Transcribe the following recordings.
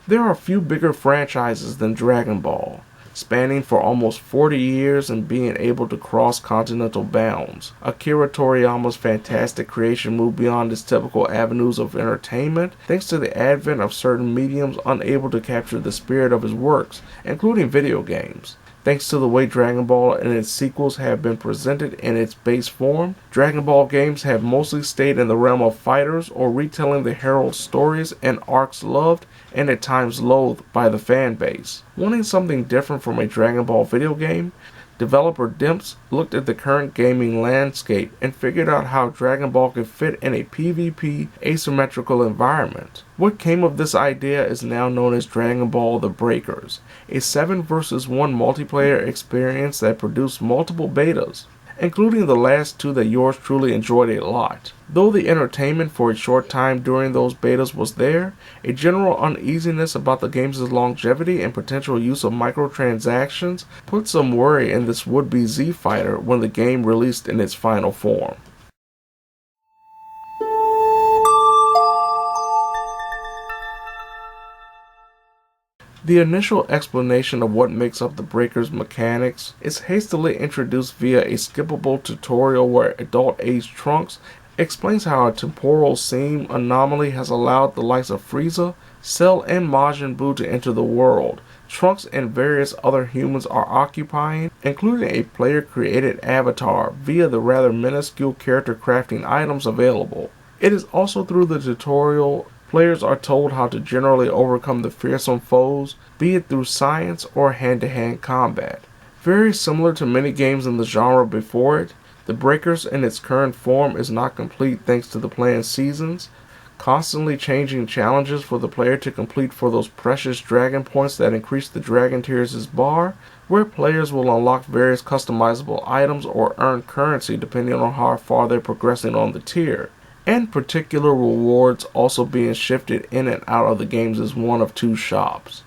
There are few bigger franchises than Dragon Ball, spanning for almost 40 years and being able to cross continental bounds. Akira Toriyama's fantastic creation moved beyond its typical avenues of entertainment thanks to the advent of certain mediums unable to capture the spirit of his works, including video games. Thanks to the way Dragon Ball and its sequels have been presented in its base form, Dragon Ball games have mostly stayed in the realm of fighters or retelling the herald stories and arcs loved and at times loathed by the fan base. Wanting something different from a Dragon Ball video game, developer Dimps looked at the current gaming landscape and figured out how Dragon Ball could fit in a PvP asymmetrical environment. What came of this idea is now known as Dragon Ball The Breakers, a 7 vs 1 multiplayer experience that produced multiple betas, including the last 2 that yours truly enjoyed a lot. Though the entertainment for a short time during those betas was there, a general uneasiness about the game's longevity and potential use of microtransactions put some worry in this would-be Z fighter when the game released in its final form. The initial explanation of what makes up the Breaker's mechanics is hastily introduced via a skippable tutorial where adult-age Trunks explains how a temporal seam anomaly has allowed the likes of Frieza, Cell, and Majin Buu to enter the world. Trunks and various other humans are occupying, including a player-created avatar via the rather minuscule character crafting items available. It is also through the tutorial players are told how to generally overcome the fearsome foes, be it through science or hand-to-hand combat. Very similar to many games in the genre before it, The Breakers in its current form is not complete thanks to the planned seasons, constantly changing challenges for the player to complete for those precious dragon points that increase the Dragon Tiers' bar, where players will unlock various customizable items or earn currency depending on how far they're progressing on the tier, and particular rewards also being shifted in and out of the game's one of 2 shops.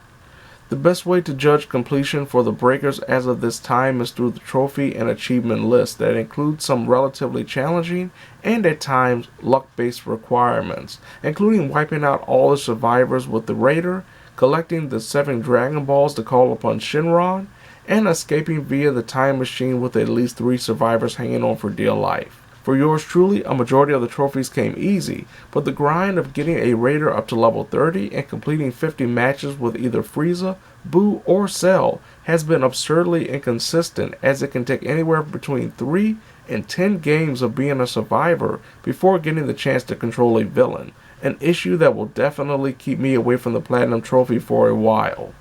The best way to judge completion for the Breakers as of this time is through the trophy and achievement list that includes some relatively challenging and at times luck-based requirements, including wiping out all the survivors with the Raider, collecting the 7 Dragon Balls to call upon Shenron, and escaping via the time machine with at least 3 survivors hanging on for dear life. For yours truly, a majority of the trophies came easy, but the grind of getting a Raider up to level 30 and completing 50 matches with either Frieza, Buu, or Cell has been absurdly inconsistent, as it can take anywhere between 3 and 10 games of being a survivor before getting the chance to control a villain, an issue that will definitely keep me away from the Platinum Trophy for a while.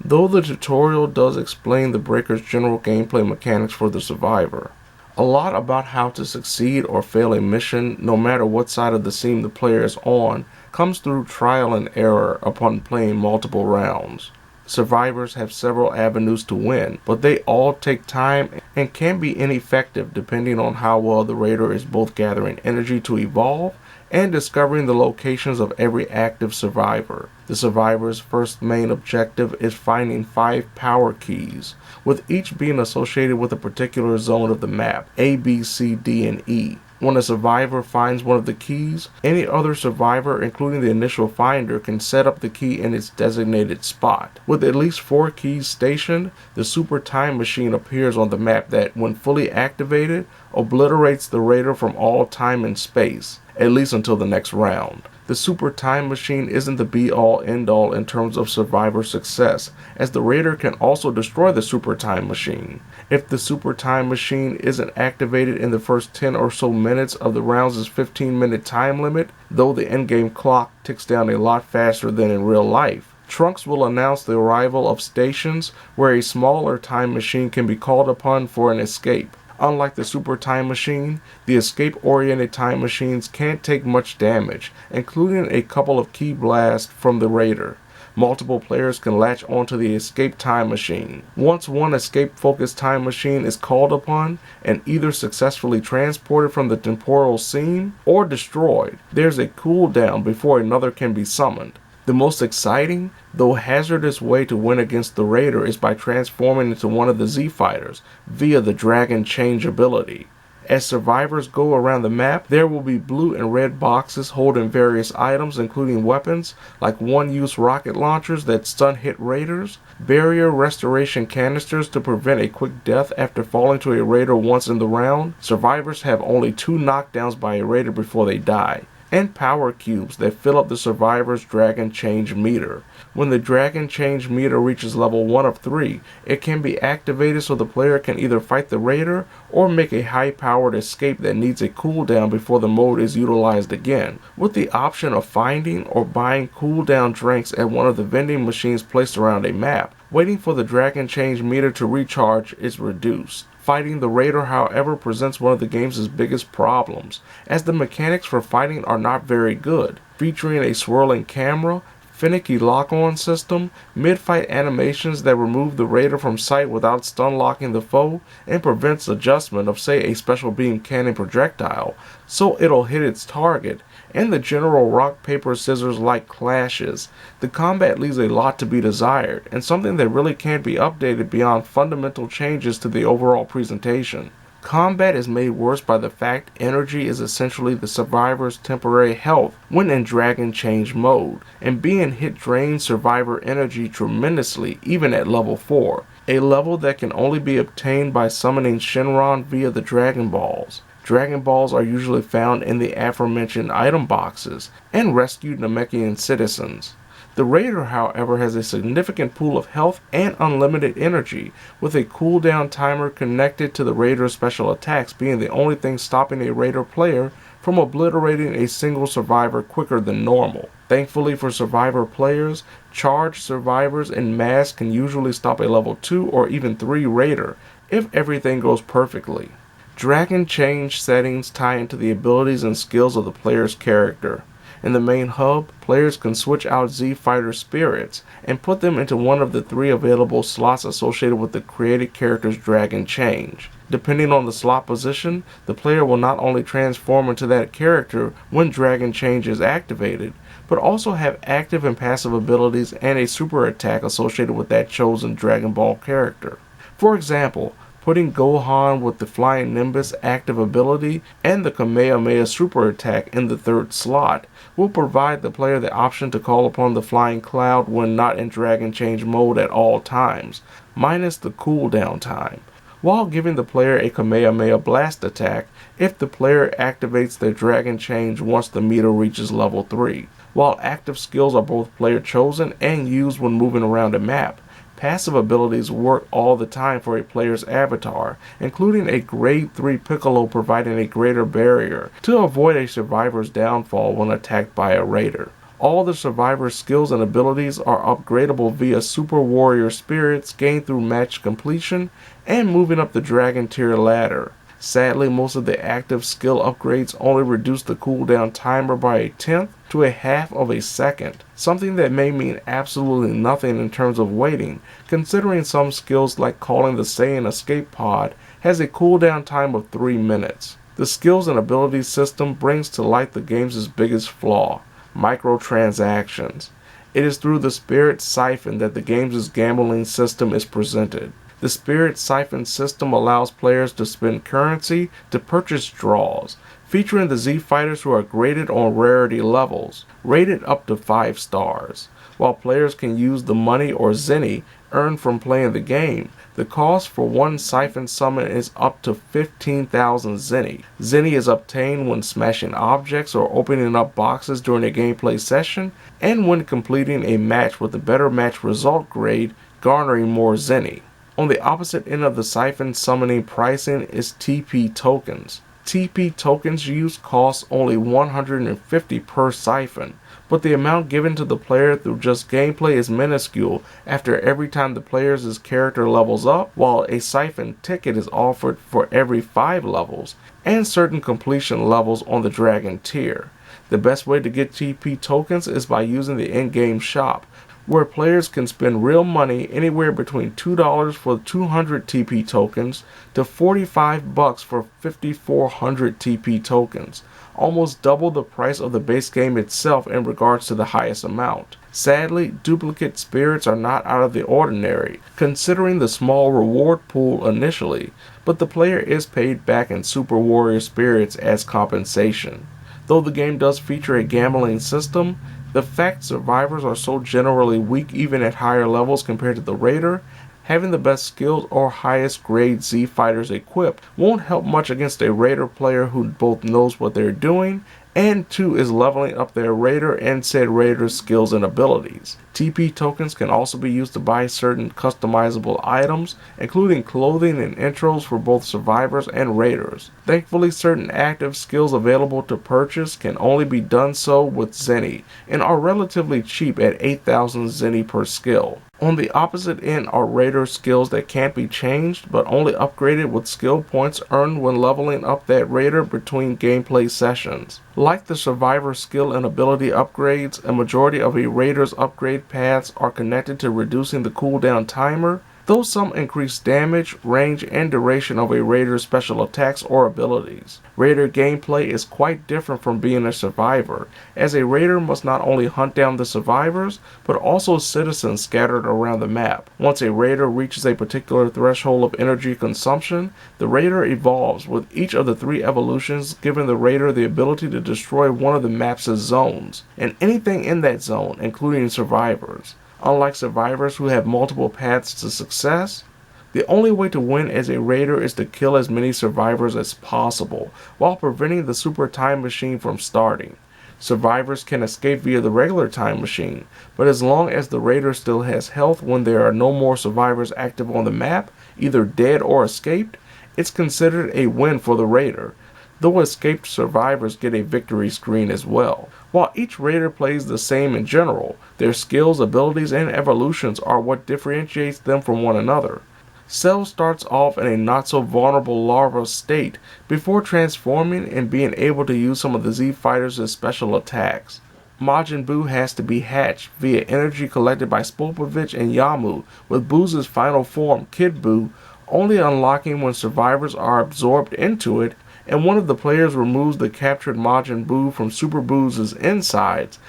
Though the tutorial does explain the Breaker's general gameplay mechanics for the survivor, a lot about how to succeed or fail a mission, no matter what side of the seam the player is on, comes through trial and error upon playing multiple rounds. Survivors have several avenues to win, but they all take time and can be ineffective depending on how well the Raider is both gathering energy to evolve and discovering the locations of every active survivor. The survivor's first main objective is finding 5 power keys, with each being associated with a particular zone of the map, A, B, C, D, and E. When a survivor finds one of the keys, any other survivor, including the initial finder, can set up the key in its designated spot. With at least 4 keys stationed, the Super Time Machine appears on the map that, when fully activated, obliterates the Raider from all time and space, at least until the next round. The Super Time Machine isn't the be-all end-all in terms of survivor success, as the Raider can also destroy the Super Time Machine. If the Super Time Machine isn't activated in the first 10 or so minutes of the round's 15-minute time limit, though the in-game clock ticks down a lot faster than in real life, Trunks will announce the arrival of stations where a smaller time machine can be called upon for an escape. Unlike the Super Time Machine, the escape-oriented time machines can't take much damage, including a couple of key blasts from the Raider. Multiple players can latch onto the escape time machine. Once one escape-focused time machine is called upon and either successfully transported from the temporal seam or destroyed, there's a cooldown before another can be summoned. The most exciting, though hazardous way to win against the Raider is by transforming into one of the Z Fighters via the Dragon Change ability. As survivors go around the map, there will be blue and red boxes holding various items, including weapons like one-use rocket launchers that stun-hit raiders, barrier restoration canisters to prevent a quick death after falling to a raider once in the round. Survivors have only 2 knockdowns by a raider before they die, and power cubes that fill up the survivor's dragon change meter. When the dragon change meter reaches level 1 of 3, it can be activated so the player can either fight the raider or make a high-powered escape that needs a cooldown before the mode is utilized again, with the option of finding or buying cooldown drinks at one of the vending machines placed around a map. Waiting for the dragon change meter to recharge is reduced. Fighting the raider, however, presents one of the game's biggest problems, as the mechanics for fighting are not very good, featuring a swirling camera, finicky lock-on system, mid-fight animations that remove the raider from sight without stun-locking the foe, and prevents adjustment of, say, a special beam cannon projectile, so it'll hit its target, and the general rock-paper-scissors-like clashes. The combat leaves a lot to be desired, and something that really can't be updated beyond fundamental changes to the overall presentation. Combat is made worse by the fact energy is essentially the survivor's temporary health when in Dragon Change mode, and being hit drains survivor energy tremendously even at level 4, a level that can only be obtained by summoning Shenron via the Dragon Balls. Dragon Balls are usually found in the aforementioned item boxes and rescued Namekian citizens. The raider, however, has a significant pool of health and unlimited energy, with a cooldown timer connected to the raider's special attacks being the only thing stopping a raider player from obliterating a single survivor quicker than normal. Thankfully for survivor players, charged survivors en masse can usually stop a level 2 or even 3 raider if everything goes perfectly. Dragon Change settings tie into the abilities and skills of the player's character. In the main hub, players can switch out Z-Fighter spirits and put them into one of the 3 available slots associated with the created character's Dragon Change. Depending on the slot position, the player will not only transform into that character when Dragon Change is activated, but also have active and passive abilities and a super attack associated with that chosen Dragon Ball character. For example, putting Gohan with the Flying Nimbus active ability and the Kamehameha super attack in the 3rd slot will provide the player the option to call upon the Flying Cloud when not in Dragon Change mode at all times, minus the cooldown time, while giving the player a Kamehameha blast attack if the player activates their Dragon Change once the meter reaches level 3. While active skills are both player chosen and used when moving around a map, passive abilities work all the time for a player's avatar, including a grade 3 Piccolo providing a greater barrier to avoid a survivor's downfall when attacked by a raider. All the survivor's skills and abilities are upgradable via Super Warrior spirits gained through match completion and moving up the Dragon tier ladder. Sadly, most of the active skill upgrades only reduce the cooldown timer by 1/10 to 1/2 of a second, something that may mean absolutely nothing in terms of waiting, considering some skills like calling the Saiyan escape pod has a cooldown time of 3 minutes. The skills and abilities system brings to light the game's biggest flaw: microtransactions. It is through the Spirit Siphon that the game's gambling system is presented. The Spirit Siphon system allows players to spend currency to purchase draws, featuring the Z-Fighters who are graded on rarity levels, rated up to 5 stars. While players can use the money or zenny earned from playing the game, the cost for one Siphon summon is up to 15,000 zenny. Zenny is obtained when smashing objects or opening up boxes during a gameplay session, and when completing a match with a better match result grade, garnering more zenny. On the opposite end of the Siphon summoning pricing is TP tokens. TP tokens use costs only 150 per Siphon, but the amount given to the player through just gameplay is minuscule after every time the player's character levels up, while a Siphon ticket is offered for every 5 levels, and certain completion levels on the Dragon tier. The best way to get TP tokens is by using the in-game shop, where players can spend real money anywhere between $2 for 200 TP tokens to $45 for 5,400 TP tokens, almost double the price of the base game itself in regards to the highest amount. Sadly, duplicate spirits are not out of the ordinary, considering the small reward pool initially, but the player is paid back in Super Warrior spirits as compensation. Though the game does feature a gambling system, the fact survivors are so generally weak even at higher levels compared to the Raider, having the best skills or highest grade Z fighters equipped won't help much against a Raider player who both knows what they're doing and 2 is leveling up their Raider and said Raider's skills and abilities. TP tokens can also be used to buy certain customizable items, including clothing and intros for both survivors and Raiders. Thankfully, certain active skills available to purchase can only be done so with Zenny, and are relatively cheap at 8,000 Zenny per skill. On the opposite end are Raider skills that can't be changed, but only upgraded with skill points earned when leveling up that Raider between gameplay sessions. Like the Survivor skill and ability upgrades, a majority of a Raider's upgrade paths are connected to reducing the cooldown timer, though some increase damage, range, and duration of a Raider's special attacks or abilities. Raider gameplay is quite different from being a survivor, as a Raider must not only hunt down the survivors, but also citizens scattered around the map. Once a Raider reaches a particular threshold of energy consumption, the Raider evolves, with each of the 3 evolutions giving the Raider the ability to destroy one of the map's zones, and anything in that zone, including survivors. Unlike survivors who have multiple paths to success, the only way to win as a Raider is to kill as many survivors as possible, while preventing the super time machine from starting. Survivors can escape via the regular time machine, but as long as the Raider still has health when there are no more survivors active on the map, either dead or escaped, it's considered a win for the Raider, though escaped survivors get a victory screen as well. While each Raider plays the same in general, their skills, abilities, and evolutions are what differentiates them from one another. Cell starts off in a not-so-vulnerable larva state before transforming and being able to use some of the Z Fighters' special attacks. Majin Buu has to be hatched via energy collected by Spopovich and Yamu, with Buu's final form, Kid Buu, only unlocking when survivors are absorbed into it, and one of the players removes the captured Majin Buu from Super Buu's insides,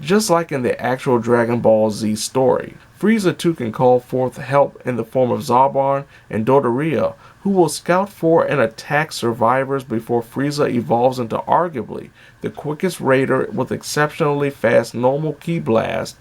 just like in the actual Dragon Ball Z story. Frieza too can call forth help in the form of Zarbon and Dodoria, who will scout for and attack survivors before Frieza evolves into arguably the quickest Raider with exceptionally fast normal ki blast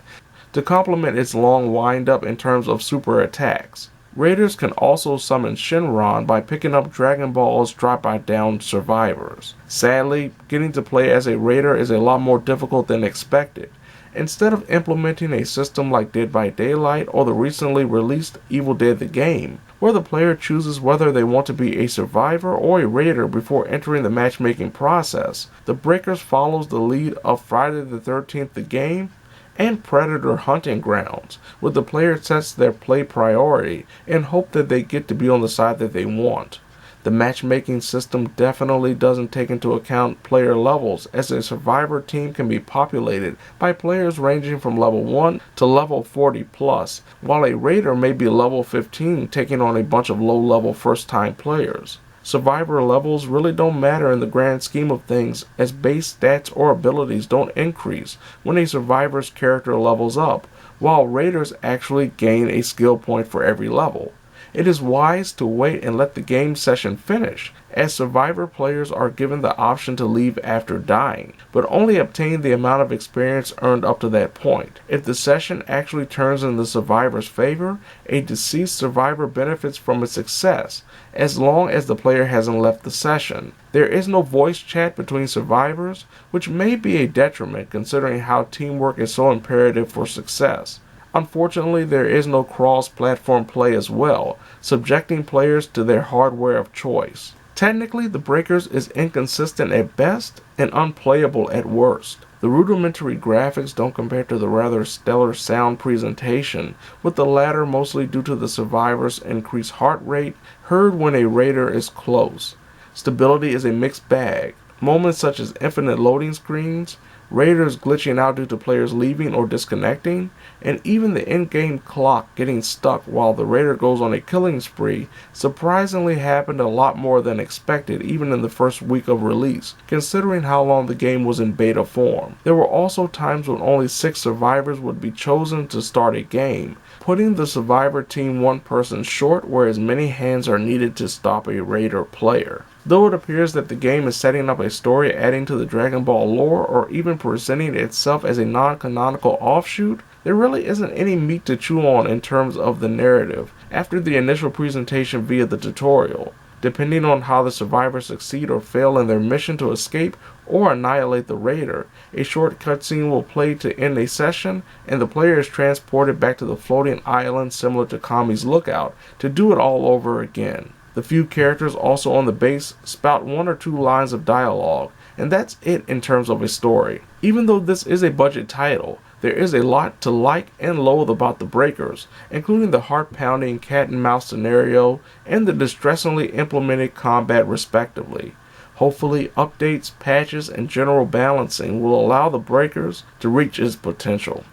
to complement its long wind-up in terms of super attacks. Raiders can also summon Shenron by picking up Dragon Balls dropped by downed survivors. Sadly, getting to play as a Raider is a lot more difficult than expected. Instead of implementing a system like Dead by Daylight or the recently released Evil Dead the Game, where the player chooses whether they want to be a survivor or a Raider before entering the matchmaking process, The Breakers follows the lead of Friday the 13th the Game and Predator Hunting Grounds, where the player sets their play priority and hope that they get to be on the side that they want. The matchmaking system definitely doesn't take into account player levels, as a survivor team can be populated by players ranging from level 1 to level 40 plus, while a Raider may be level 15 taking on a bunch of low-level first-time players. Survivor levels really don't matter in the grand scheme of things, as base stats or abilities don't increase when a survivor's character levels up, while Raiders actually gain a skill point for every level. It is wise to wait and let the game session finish, as survivor players are given the option to leave after dying, but only obtain the amount of experience earned up to that point. If the session actually turns in the survivor's favor, a deceased survivor benefits from its success, as long as the player hasn't left the session. There is no voice chat between survivors, which may be a detriment considering how teamwork is so imperative for success. Unfortunately, there is no cross-platform play as well, subjecting players to their hardware of choice. Technically, The Breakers is inconsistent at best and unplayable at worst. The rudimentary graphics don't compare to the rather stellar sound presentation, with the latter mostly due to the survivors' increased heart rate heard when a Raider is close. Stability is a mixed bag. Moments such as infinite loading screens, raiders glitching out due to players leaving or disconnecting, and even the in-game clock getting stuck while the raider goes on a killing spree surprisingly happened a lot more than expected even in the first week of release, considering how long the game was in beta form. There were also times when only 6 survivors would be chosen to start a game, putting the survivor team one person short, whereas many hands are needed to stop a raider player. Though it appears that the game is setting up a story adding to the Dragon Ball lore or even presenting itself as a non-canonical offshoot, there really isn't any meat to chew on in terms of the narrative after the initial presentation via the tutorial. Depending on how the survivors succeed or fail in their mission to escape or annihilate the raider, a short cutscene will play to end a session, and the player is transported back to the floating island similar to Kami's Lookout to do it all over again. The few characters also on the base spout 1 or 2 lines of dialogue, and that's it in terms of a story. Even though this is a budget title, there is a lot to like and loathe about the Breakers, including the heart-pounding cat-and-mouse scenario and the distressingly implemented combat respectively. Hopefully, updates, patches, and general balancing will allow the Breakers to reach its potential.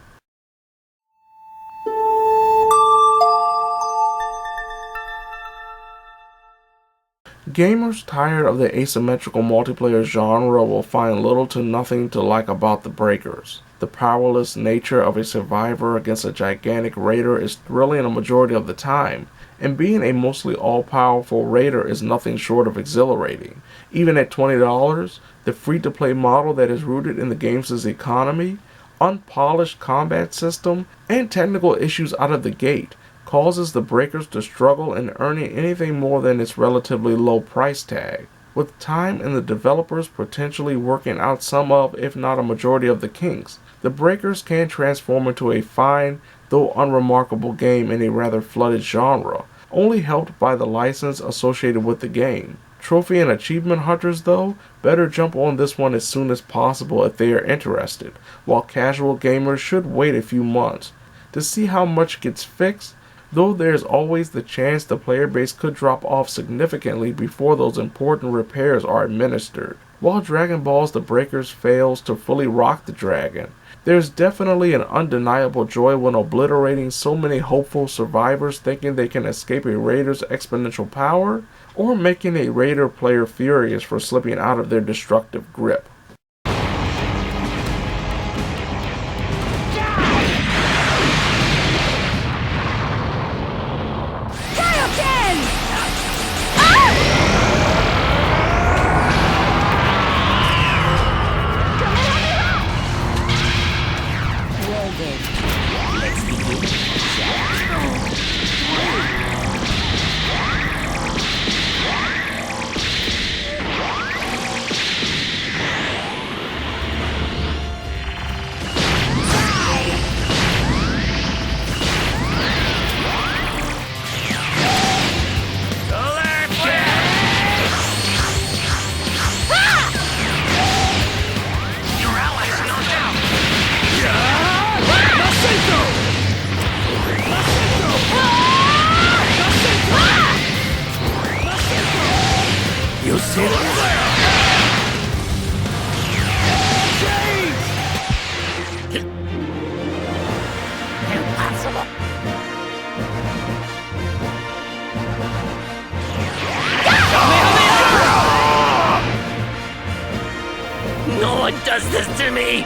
Gamers tired of the asymmetrical multiplayer genre will find little to nothing to like about the Breakers. The powerless nature of a survivor against a gigantic raider is thrilling a majority of the time, and being a mostly all-powerful raider is nothing short of exhilarating. Even at $20, the free-to-play model that is rooted in the game's economy, unpolished combat system, and technical issues out of the gate causes the Breakers to struggle in earning anything more than its relatively low price tag. With time and the developers potentially working out some of, if not a majority of the kinks, the Breakers can transform into a fine, though unremarkable game in a rather flooded genre, only helped by the license associated with the game. Trophy and achievement hunters, though, better jump on this one as soon as possible if they are interested, while casual gamers should wait a few months to see how much gets fixed, though there is always the chance the player base could drop off significantly before those important repairs are administered. While Dragon Ball's The Breakers fails to fully rock the dragon, there's definitely an undeniable joy when obliterating so many hopeful survivors thinking they can escape a raider's exponential power, or making a raider player furious for slipping out of their destructive grip. No one does this to me!